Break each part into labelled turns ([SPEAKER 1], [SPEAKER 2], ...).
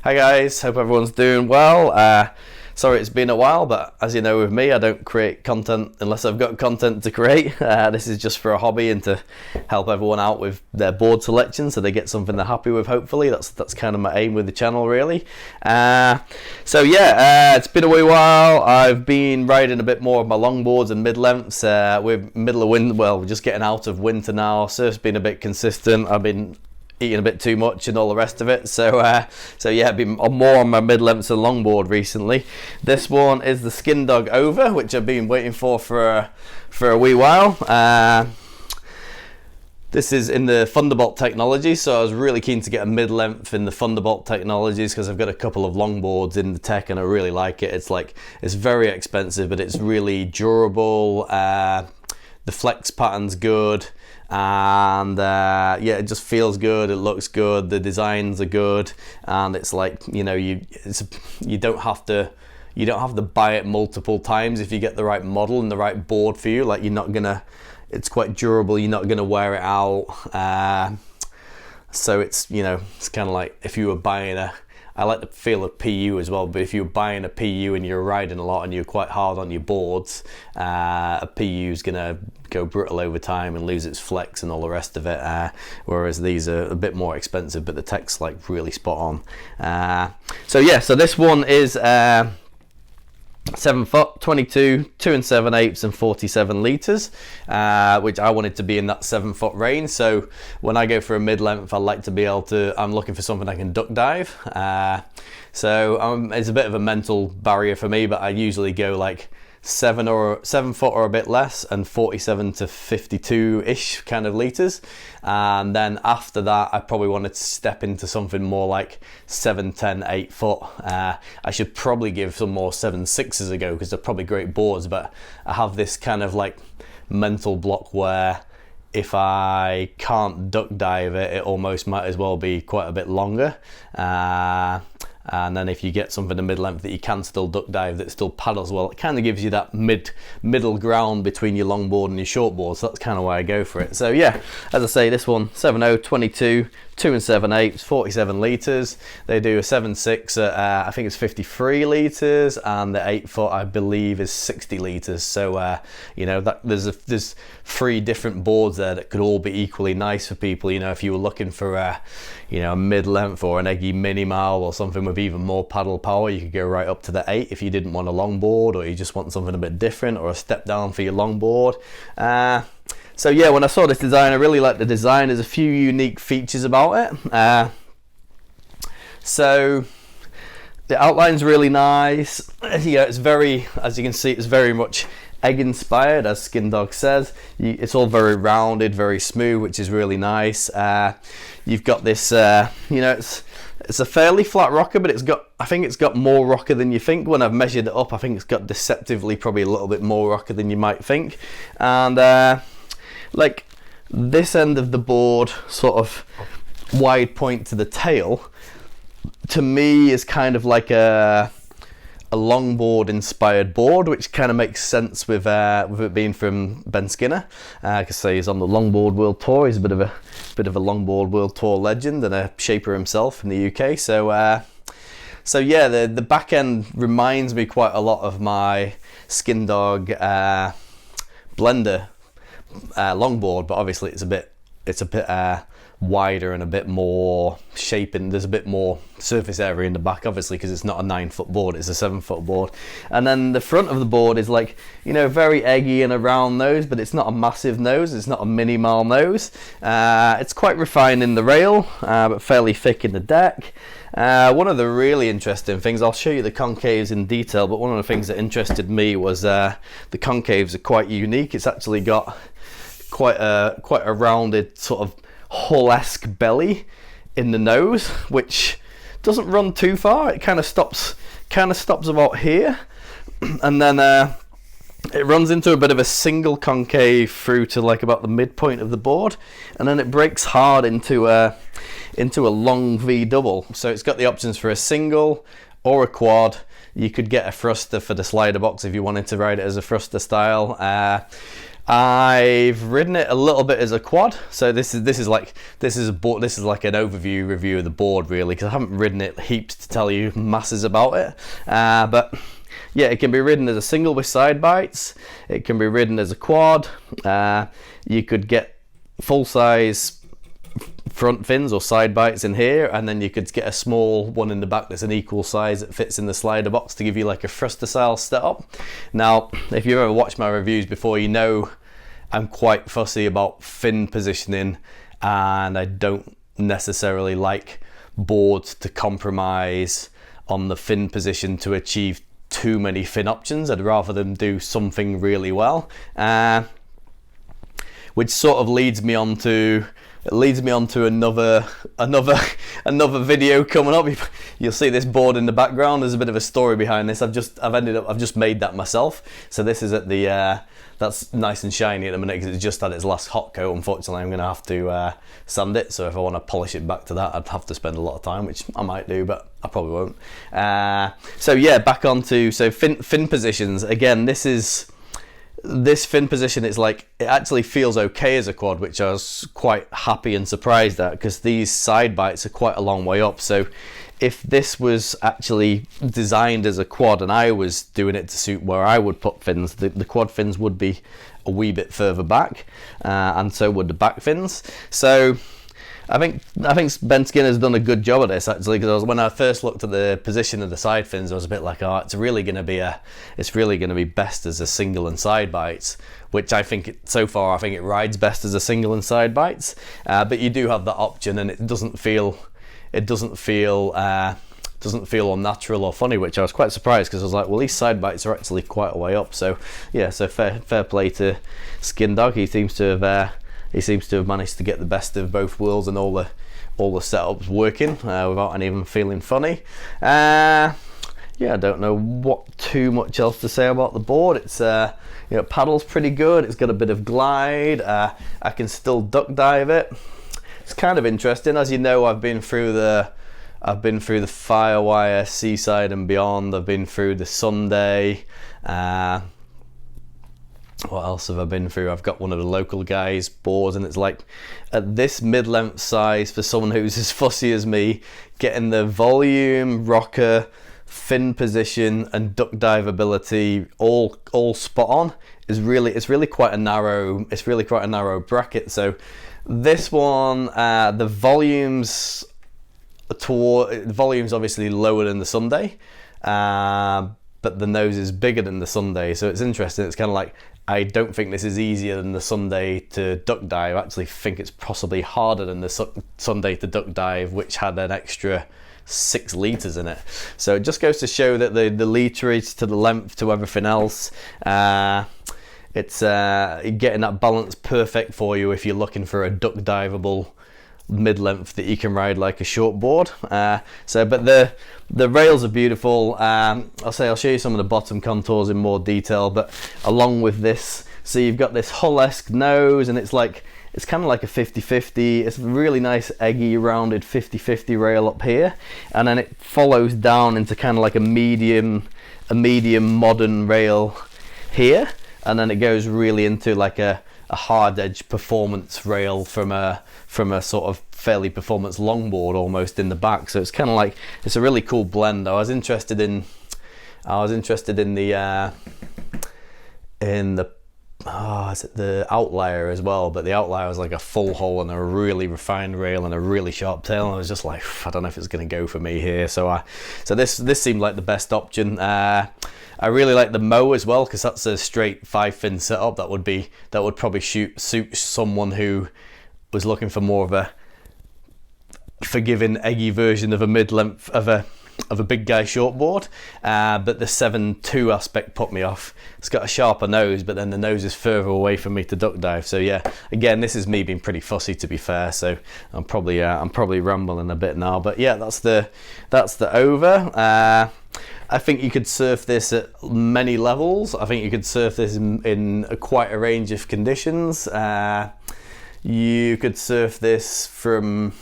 [SPEAKER 1] Hi guys, hope everyone's doing well. Sorry it's been a while, but as you know with me, I don't create content unless I've got content to create. This is just for a hobby and to help everyone out with their board selection so they get something they're happy with, hopefully. That's kind of my aim with the channel, really. It's been a wee while. I've been riding a bit more of my longboards and mid-lengths. We're middle of winter, well, we're just getting out of winter now. Surf's been a bit consistent. I've been eating a bit too much and all the rest of it, so I've been more on my mid-lengths and longboard recently. This one is the Skindog Ova, which I've been waiting for a wee while. This is in the Thunderbolt technology, so I was really keen to get a mid-length in the Thunderbolt technologies because I've got a couple of longboards in the tech and I really like it. It's very expensive, but it's really durable. The flex pattern's good, and it just feels good. It looks good. The designs are good, and it's like, you know, you don't have to buy it multiple times if you get the right model and the right board for you. Like, it's quite durable. You're not gonna wear it out. So it's kind of like if you were buying I like the feel of PU as well, but if you're buying a PU and you're riding a lot and you're quite hard on your boards, a PU is going to go brittle over time and lose its flex and all the rest of it, whereas these are a bit more expensive, but the tech's like really spot on. So this one is 7 foot, 22, 2 7/8 and 47 litres, which I wanted to be in that 7 foot range. So when I go for a mid-length, I like to be able to, I'm looking for something I can duck dive. It's a bit of a mental barrier for me, but I usually go like 7 foot or a bit less, and 47 to 52-ish kind of litres. And then after that, I probably wanted to step into something more like 7, 10, 8 foot. I should probably give some more 7.6s a go because they're probably great boards, but I have this kind of like mental block where if I can't duck dive it, it almost might as well be quite a bit longer. And then if you get something in mid-length that you can still duck dive, that still paddles well, it kind of gives you that middle ground between your longboard and your shortboard. So that's kind of why I go for it. So yeah, as I say, this one 7.0, 22, 2 7/8, 47 litres. They do a 7.6 at I think it's 53 litres, and the 8 foot I believe is 60 litres. So there's 3 different boards there that could all be equally nice for people. You know, if you were looking for a mid-length or an eggy mini-mal or something with even more paddle power, you could go right up to the 8 if you didn't want a longboard, or you just want something a bit different, or a step down for your longboard. So yeah, when I saw this design, I really liked the design. There's a few unique features about it. So the outline's really nice. Yeah, it's very, as you can see, it's very much egg inspired, as Skindog says. It's all very rounded, very smooth, which is really nice. You've got this, it's a fairly flat rocker, but I think it's got more rocker than you think. When I've measured it up, I think it's got deceptively probably a little bit more rocker than you might think. And like this end of the board, sort of wide point to the tail, to me is kind of like a longboard inspired board, which kind of makes sense with it being from Ben Skinner, because he's on the Longboard World Tour. He's a bit of a Longboard World Tour legend and a shaper himself in the UK. So yeah, the back end reminds me quite a lot of my Skindog Blender longboard, but obviously it's a bit wider and a bit more shaping. There's a bit more surface area in the back, obviously, because it's not a 9 foot board, it's a 7 foot board. And then the front of the board is like, very eggy and a round nose, but it's not a massive nose, it's not a mini-mal nose. It's quite refined in the rail, but fairly thick in the deck. One of the really interesting things, I'll show you the concaves in detail, but one of the things that interested me was the concaves are quite unique. It's actually got quite a rounded sort of hull-esque belly in the nose, which doesn't run too far. It kind of stops about here, and then it runs into a bit of a single concave through to like about the midpoint of the board, and then it breaks hard into a long V double. So it's got the options for a single or a quad. You could get a thruster for the slider box if you wanted to ride it as a thruster style. I've ridden it a little bit as a quad, so this is like an overview review of the board really, because I haven't ridden it heaps to tell you masses about it. But yeah, it can be ridden as a single with side bites. It can be ridden as a quad. You could get full size front fins or side bites in here, and then you could get a small one in the back that's an equal size that fits in the slider box to give you like a thruster style setup. Now, if you've ever watched my reviews before, you know I'm quite fussy about fin positioning, and I don't necessarily like boards to compromise on the fin position to achieve too many fin options. I'd rather them do something really well, which sort of leads me on to another video coming up. You'll see this board in the background. There's a bit of a story behind this. I've just made that myself. So this is at the that's nice and shiny at the minute because it's just had its last hot coat. Unfortunately, I'm going to have to sand it. So if I want to polish it back to that, I'd have to spend a lot of time, which I might do, but I probably won't. So yeah, back onto fin positions again. This fin position is like, it actually feels okay as a quad, which I was quite happy and surprised at, because these side bites are quite a long way up. So if this was actually designed as a quad and I was doing it to suit where I would put fins, the quad fins would be a wee bit further back, and so would the back fins. So I think Ben Skinner's done a good job of this actually, because when I first looked at the position of the side fins, I was a bit like, oh, it's really going to be best as a single and side bites, which I think so far it rides best as a single and side bites. But you do have that option, and it doesn't feel unnatural or funny, which I was quite surprised, because I was like, well, these side bites are actually quite a way up. So yeah, so fair play to Skindog. He seems to have managed to get the best of both worlds and all the setups working without any of them feeling funny. Yeah, I don't know what too much else to say about the board. It's paddle's pretty good. It's got a bit of glide. I can still duck dive it. It's kind of interesting. As you know, I've been through the Firewire, Seaside and beyond. I've been through the Sunday. What else have I been through? I've got one of the local guys' boards, and it's like, at this mid-length size, for someone who's as fussy as me, getting the volume, rocker, fin position and duck dive ability all spot on it's really quite a narrow bracket. So this one, the volume's obviously lower than the Sunday, but the nose is bigger than the Sunday, so it's interesting. It's kind of like, I don't think this is easier than the Sunday to duck dive. I actually think it's possibly harder than the Sunday to duck dive, which had an extra 6 litres in it. So it just goes to show that the literage to the length to everything else, it's getting that balance perfect for you if you're looking for a duck diveable mid-length that you can ride like a short board. But the rails are beautiful. I'll show you some of the bottom contours in more detail, but along with this, so you've got this Hull-esque nose, and it's kind of like a 50-50. It's a really nice eggy rounded 50-50 rail up here, and then it follows down into kind of like a medium modern rail here, and then it goes really into like a hard edge performance rail from a sort of fairly performance longboard almost in the back. So it's kind of like, it's a really cool blend. I was interested in the the outlier as well, but the outlier was like a full hull and a really refined rail and a really sharp tail, and I was just like, I don't know if it's going to go for me here. So this seemed like the best option. I really like the Mow as well, because that's a straight 5-fin setup. That would probably suit someone who was looking for more of a forgiving, eggy version of a mid-length of a big guy shortboard. But the 7.2 aspect put me off. It's got a sharper nose, but then the nose is further away from me to duck dive. So yeah, again, this is me being pretty fussy, to be fair. So I'm probably rambling a bit now. But yeah, that's the Ova. I think you could surf this at many levels. I think you could surf this in quite a range of conditions. You could surf this from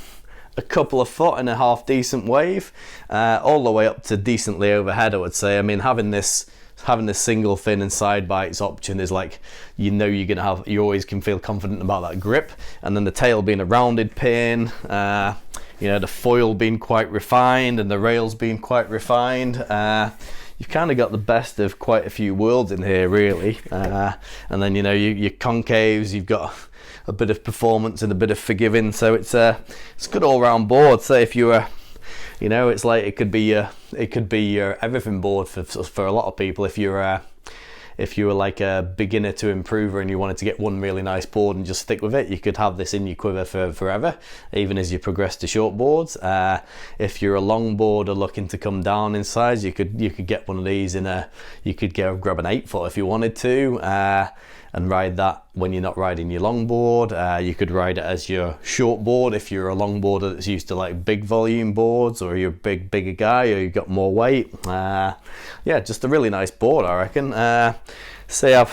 [SPEAKER 1] a couple of foot in a half decent wave, all the way up to decently overhead, I would say. I mean, having this having the single fin and side bites option is like, you know, you're gonna have, you always can feel confident about that grip. And then the tail being a rounded pin, you know, the foil being quite refined and the rails being quite refined. You've kind of got the best of quite a few worlds in here, really. And then, you know, your concaves, you've got a bit of performance and a bit of forgiving, so it's a good all-round board. So if you were, you know, it's like it could be your everything board for a lot of people. If you were like a beginner to improver and you wanted to get one really nice board and just stick with it, you could have this in your quiver for forever, even as you progress to short boards. If you're a longboarder looking to come down in size, you could get one of these you could go grab an 8-foot if you wanted to, and ride that when you're not riding your longboard. You could ride it as your short board if you're a longboarder that's used to like big volume boards, or you're a bigger guy, or you've got more weight. Yeah, just a really nice board, I reckon. Say I've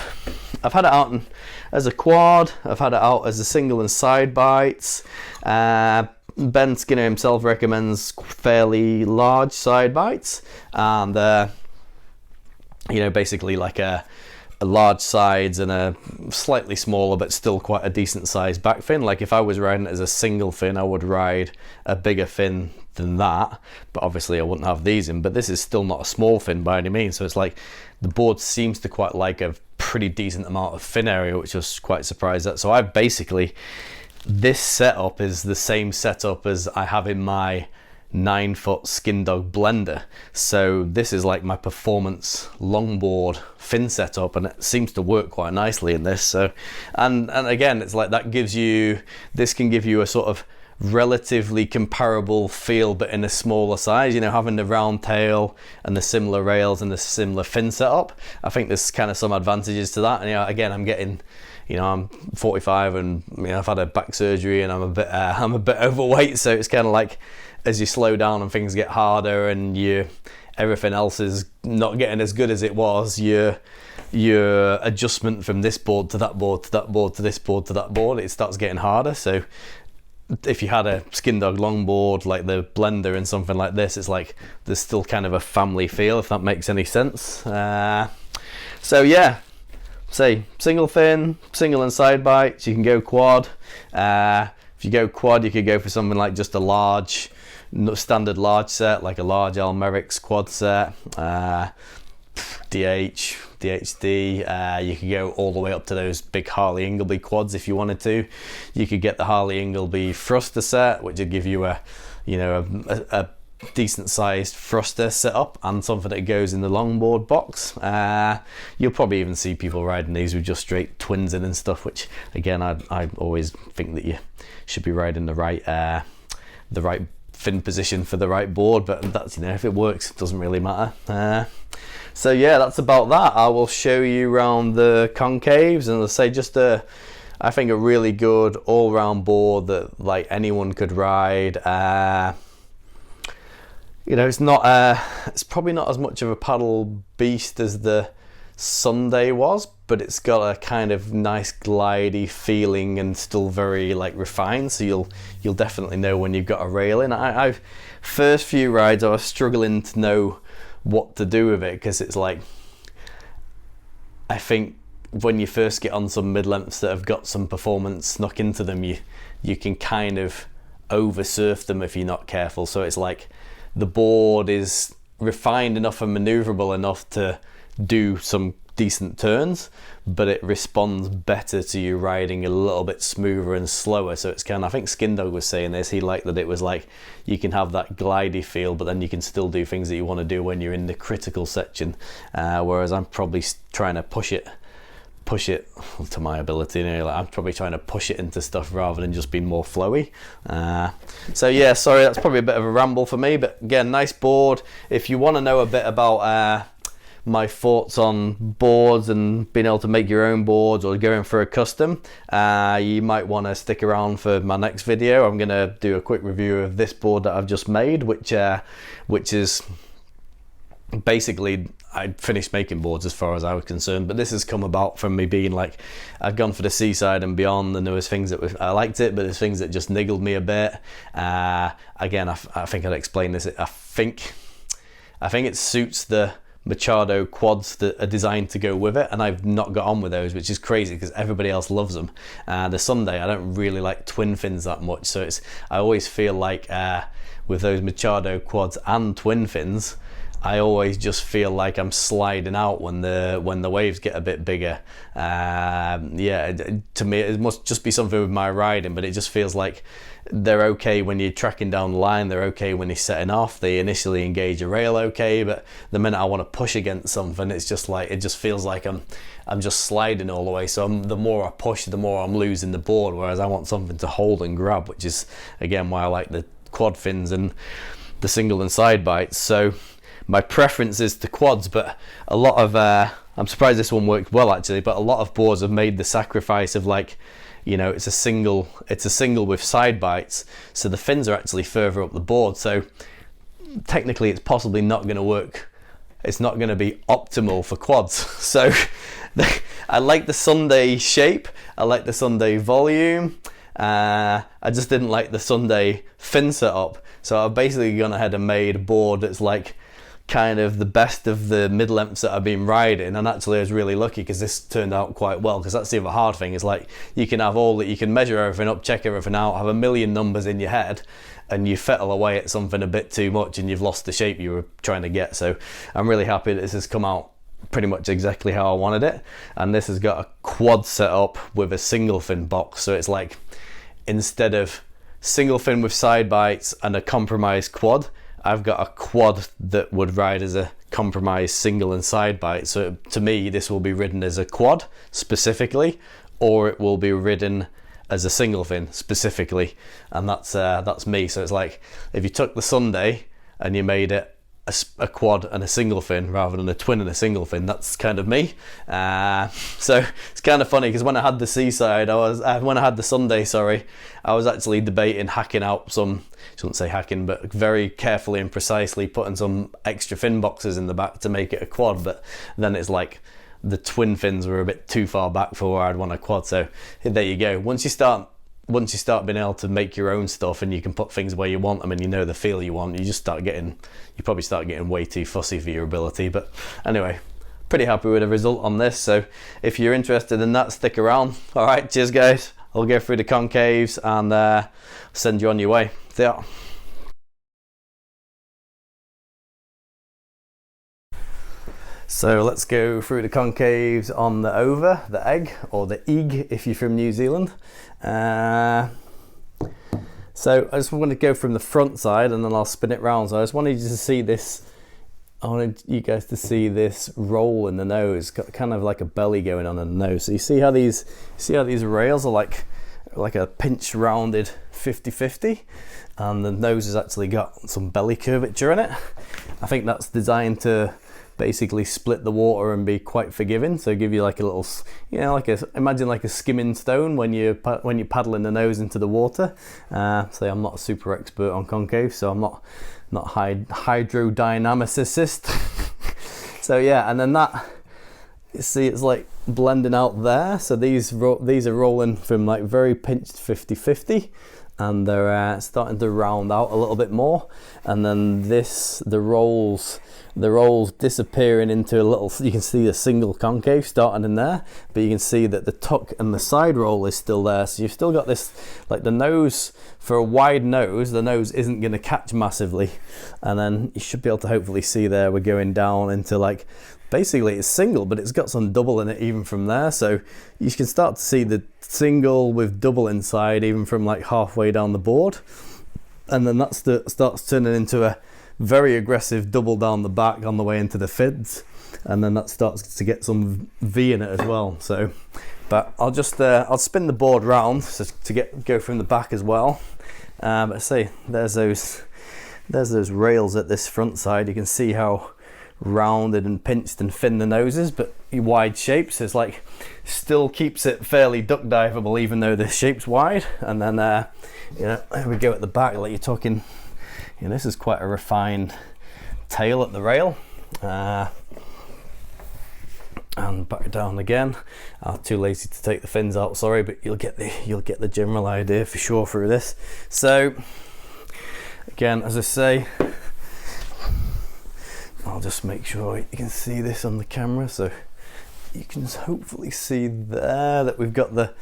[SPEAKER 1] had it out as a quad, I've had it out as a single and side bites. Ben Skinner himself recommends fairly large side bites, and you know, basically like a large sides and a slightly smaller but still quite a decent sized back fin. Like if I was riding it as a single fin, I would ride a bigger fin than that, but obviously I wouldn't have these in. But this is still not a small fin by any means, so it's like the board seems to quite like a pretty decent amount of fin area, which I was quite surprised at. So I basically, this setup is the same setup as I have in my 9-foot Skindog blender. So this is like my performance longboard fin setup, and it seems to work quite nicely in this. So and again, it's like that gives you, this can give you a sort of relatively comparable feel, but in a smaller size. You know, having the round tail and the similar rails and the similar fin setup, I think there's kind of some advantages to that. And you know, again, I'm getting, you know, I'm 45 and, you know, I've had a back surgery and I'm a bit overweight, so it's kind of like, as you slow down and things get harder and everything else is not getting as good as it was, your adjustment from this board to that board to that board to this board to that board, it starts getting harder. So if you had a Skindog longboard like the blender and something like this, it's like there's still kind of a family feel, if that makes any sense. So yeah, say single fin, single and side bites. You can go quad. If you go quad, you could go for something like just a large, standard large set, like a large Almerix quad set, DH, DHD. You could go all the way up to those big Harley Ingleby quads if you wanted to. You could get the Harley Ingleby thruster set, which would give you a decent sized thruster setup and something that goes in the longboard box. You'll probably even see people riding these with just straight twins in and stuff, which again, I always think that you should be riding the right fin position for the right board, but that's, you know, if it works, it doesn't really matter. So yeah, that's about that. I will show you around the concaves, and let's say just I think a really good all-round board that like anyone could ride. You know, it's probably not as much of a paddle beast as the Sunday was, but it's got a kind of nice glidey feeling and still very like refined, so you'll definitely know when you've got a rail in. I've first few rides I was struggling to know what to do with it, because it's like, I think when you first get on some mid-lengths that have got some performance snuck into them, you can kind of over surf them if you're not careful. So it's like the board is refined enough and maneuverable enough to do some decent turns, but it responds better to you riding a little bit smoother and slower. So it's kind of, I think Skindog was saying this, he liked that it was like you can have that glidey feel, but then you can still do things that you want to do when you're in the critical section, whereas I'm probably trying to push it to my ability, you know, like I'm probably trying to push it into stuff rather than just being more flowy. So yeah, sorry, that's probably a bit of a ramble for me, but again, nice board. If you want to know a bit about my thoughts on boards and being able to make your own boards or going for a custom, you might want to stick around for my next video. I'm going to do a quick review of this board that I've just made, which is basically, I'd finished making boards as far as I was concerned, but this has come about from me being like, I'd gone for the seaside and beyond, and there was things that I liked it, but there's things that just niggled me a bit. Again, I think I'd explain this. I think it suits the Machado quads that are designed to go with it, and I've not got on with those, which is crazy because everybody else loves them. The Sunday, I don't really like twin fins that much, so I always feel like with those Machado quads and twin fins, I always just feel like I'm sliding out when the waves get a bit bigger. Yeah, to me it must just be something with my riding, but it just feels like they're okay when you're tracking down the line, they're okay when you're setting off, they initially engage a rail okay, but the minute I want to push against something, it's just like, it just feels like I'm just sliding all the way. So the more I push, the more I'm losing the board, whereas I want something to hold and grab, which is again why I like the quad fins and the single and side bites. So my preference is to quads, but a lot of I'm surprised this one worked well actually, but a lot of boards have made the sacrifice of, like, you know, it's a single with side bites, so the fins are actually further up the board, so technically it's possibly not going to work, it's not going to be optimal for quads. So I like the Sunday shape, I like the Sunday volume, I just didn't like the Sunday fin setup, so I've basically gone ahead and made a board that's like kind of the best of the mid-lengths that I've been riding. And actually I was really lucky because this turned out quite well, because that's the other hard thing, is like you can have all that, you can measure everything up, check everything out, have a million numbers in your head, and you fettle away at something a bit too much and you've lost the shape you were trying to get. So I'm really happy that this has come out pretty much exactly how I wanted it, and this has got a quad setup with a single fin box, so it's like, instead of single fin with side bites and a compromised quad, I've got a quad that would ride as a compromised single and side bite. So to me, this will be ridden as a quad specifically, or it will be ridden as a single fin specifically, and that's me. So it's like, if you took the Sunday and you made it a quad and a single fin rather than a twin and a single fin, that's kind of me. So it's kind of funny because when I had the Seaside, when I had the Sunday, sorry, I was actually debating hacking out some, I shouldn't say hacking, but very carefully and precisely putting some extra fin boxes in the back to make it a quad, but then it's like the twin fins were a bit too far back for where I'd want a quad. So there you go. Once you start being able to make your own stuff and you can put things where you want them and you know the feel you want, you probably start getting way too fussy for your ability. But anyway, pretty happy with the result on this. So if you're interested in that, stick around. All right, cheers guys. I'll go through the concaves and send you on your way. See ya. So let's go through the concaves on the Ova, the egg, or the Ig if you're from New Zealand. So I just want to go from the front side and then I'll spin it round. So I just wanted you to see this, I wanted you guys to see this roll in the nose, got kind of like a belly going on in the nose. So you see how these rails are like a pinch rounded 50-50, and the nose has actually got some belly curvature in it. I think that's designed to basically split the water and be quite forgiving, so give you like a little, you know, imagine like a skimming stone when you're paddling the nose into the water. So I'm not a super expert on concave, so I'm not hydrodynamicist. So yeah, and then that, you see it's like blending out there, so these are rolling from like very pinched 50-50, and they're starting to round out a little bit more, and then the rolls disappearing into a little, you can see a single concave starting in there, but you can see that the tuck and the side roll is still there, so you've still got this, like the nose, for a wide nose, the nose isn't going to catch massively, and then you should be able to hopefully see there we're going down into like, basically it's single, but it's got some double in it even from there, so you can start to see the single with double inside even from like halfway down the board, and then that starts turning into a very aggressive double down the back on the way into the fins, and then that starts to get some V in it as well. So, but I'll just I'll spin the board round so to go from the back as well. But see, there's those rails at this front side. You can see how rounded and pinched and thin the nose is, but wide shapes, so it's like still keeps it fairly duck diveable even though the shape's wide. And then you know, there we go at the back, like you're talking, you know, this is quite a refined tail at the rail. And back down again. I'm too lazy to take the fins out, sorry, but you'll get the general idea for sure through this. So again, as I say, I'll just make sure you can see this on the camera, so you can hopefully see there that we've got the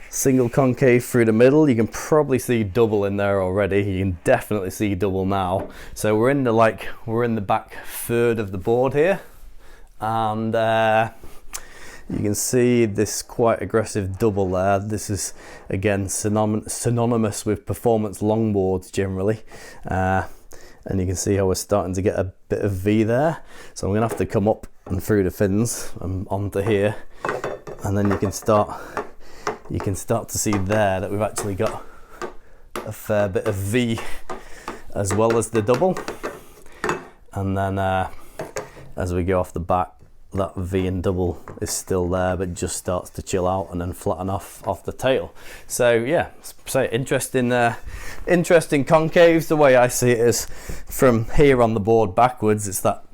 [SPEAKER 1] single concave through the middle. You can probably see double in there already. You can definitely see double now. So we're in the back third of the board here, and you can see this quite aggressive double there. This is again synonymous with performance longboards generally. And you can see how we're starting to get a bit of V there. So I'm gonna have to come up and through the fins and onto here, and then you can start to see there that we've actually got a fair bit of V as well as the double. And then as we go off the back, that V and double is still there, but just starts to chill out and then flatten off the tail. So yeah, so interesting concaves. The way I see it is from here on the board backwards, it's that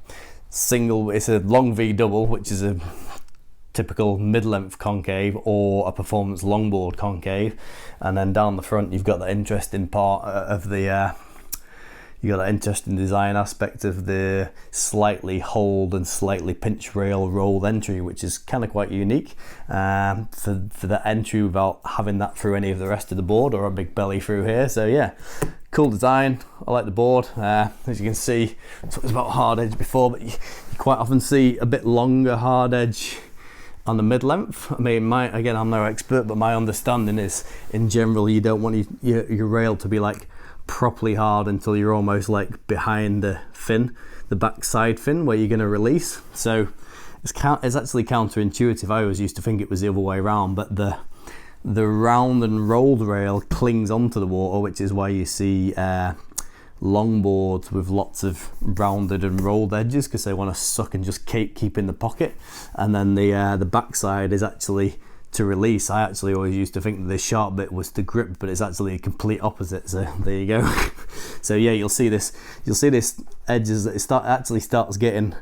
[SPEAKER 1] single, it's a long V double, which is a typical mid-length concave or a performance longboard concave, and then down the front you've got the interesting part of the you got that interesting design aspect of the slightly hold and slightly pinch rail rolled entry, which is kind of quite unique for that entry without having that through any of the rest of the board, or a big belly through here. So yeah, cool design. I like the board. As you can see, I talked about hard edge before, but you quite often see a bit longer hard edge on the mid-length. I mean, again, I'm no expert, but my understanding is in general you don't want your rail to be like properly hard until you're almost like behind the fin, the back side fin where you're going to release. So it's actually counterintuitive. I always used to think it was the other way around, but the round and rolled rail clings onto the water, which is why you see longboards with lots of rounded and rolled edges, because they want to suck and just keep in the pocket. And then the backside is actually to release. I actually always used to think that the sharp bit was to grip, but it's actually a complete opposite. So there you go. So yeah, you'll see this edges that it actually starts getting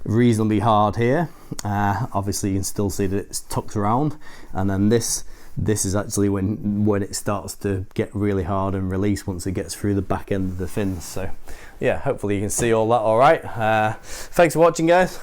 [SPEAKER 1] reasonably hard here. Obviously you can still see that it's tucked around, and then this is actually when it starts to get really hard and release once it gets through the back end of the fins. So yeah, hopefully you can see all that all right. Thanks for watching, guys.